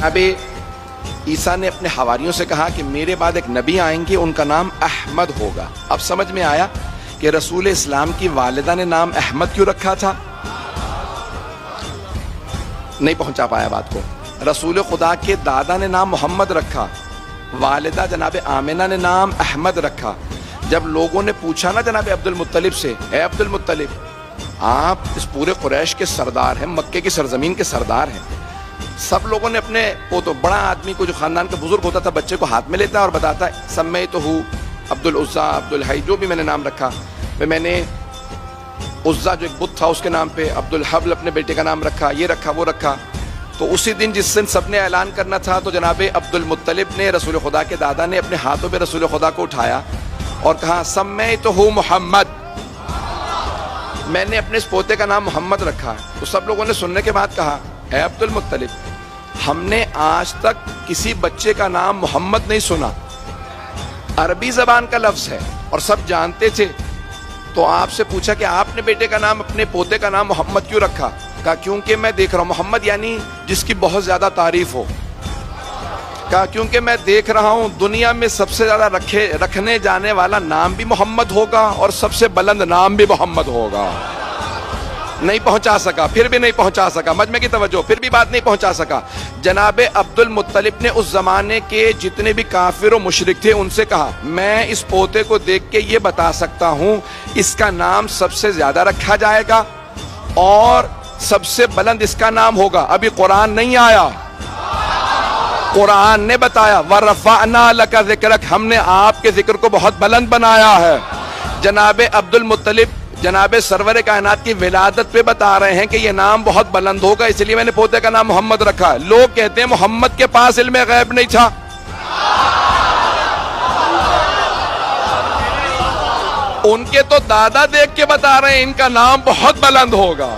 ابھی عیسیٰ نے اپنے حواریوں سے کہا کہ میرے بعد ایک نبی آئیں گے، ان کا نام احمد ہوگا۔ اب سمجھ میں آیا کہ رسول اسلام کی والدہ نے نام احمد کیوں رکھا تھا؟ نہیں پہنچا پایا بات کو۔ رسول خدا کے دادا نے نام محمد رکھا، والدہ جناب آمنہ نے نام احمد رکھا۔ جب لوگوں نے پوچھا نا جناب عبد المطلب سے، اے عبد المطلب، آپ اس پورے قریش کے سردار ہیں، مکے کی سرزمین کے سردار ہیں، سب لوگوں نے اپنے تو بڑا آدمی کو جو خاندان کا بزرگ ہوتا تھا بچے کو ہاتھ میں لیتا اور بتاتا ہے سمیتہو عبد العزیٰ عبد الحی، جو بھی میں نے نام رکھا، میں نے عزیٰ جو ایک بت تھا اس کے نام پہ، عبد الحبل اپنے بیٹے کا نام رکھا، یہ رکھا وہ رکھا۔ تو اسی دن جس دن سب نے اعلان کرنا تھا تو جناب عبد المطلب نے، رسول خدا کے دادا نے، اپنے ہاتھوں پہ رسول خدا کو اٹھایا اور کہا سمیتہو محمد، میں نے اپنے اس پوتے کا نام محمد رکھا۔ تو سب لوگوں نے سننے کے بعد کہا اے عبد المطلب، ہم نے آج تک کسی بچے کا نام محمد نہیں سنا، عربی زبان کا لفظ ہے اور سب جانتے تھے، تو آپ سے پوچھا کہ آپ نے بیٹے کا نام، اپنے پوتے کا نام محمد کیوں رکھا؟ کہا کیونکہ میں دیکھ رہا ہوں، محمد یعنی جس کی بہت زیادہ تعریف ہو۔ کہا کیونکہ میں دیکھ رہا ہوں دنیا میں سب سے زیادہ رکھنے جانے والا نام بھی محمد ہوگا اور سب سے بلند نام بھی محمد ہوگا۔ نہیں پہنچا سکا، پھر بھی نہیں پہنچا سکا، مجمع کی توجہ، پھر بھی بات نہیں پہنچا سکا۔ جناب عبد المطلب نے اس زمانے کے جتنے بھی کافر و مشرک تھے ان سے کہا میں اس پوتے کو دیکھ کے یہ بتا سکتا ہوں اس کا نام سب سے زیادہ رکھا جائے گا اور سب سے بلند اس کا نام ہوگا۔ ابھی قرآن نہیں آیا، قرآن نے بتایا وَرَفَعْنَا لَكَ ذِكْرَكَ، ہم نے آپ کے ذکر کو بہت بلند بنایا ہے۔ جناب عبد المطلب جناب سرور کائنات کی ولادت پہ بتا رہے ہیں کہ یہ نام بہت بلند ہوگا، اس لیے میں نے پوتے کا نام محمد رکھا۔ لوگ کہتے ہیں محمد کے پاس علم غیب نہیں تھا، ان کے تو دادا دیکھ کے بتا رہے ہیں ان کا نام بہت بلند ہوگا۔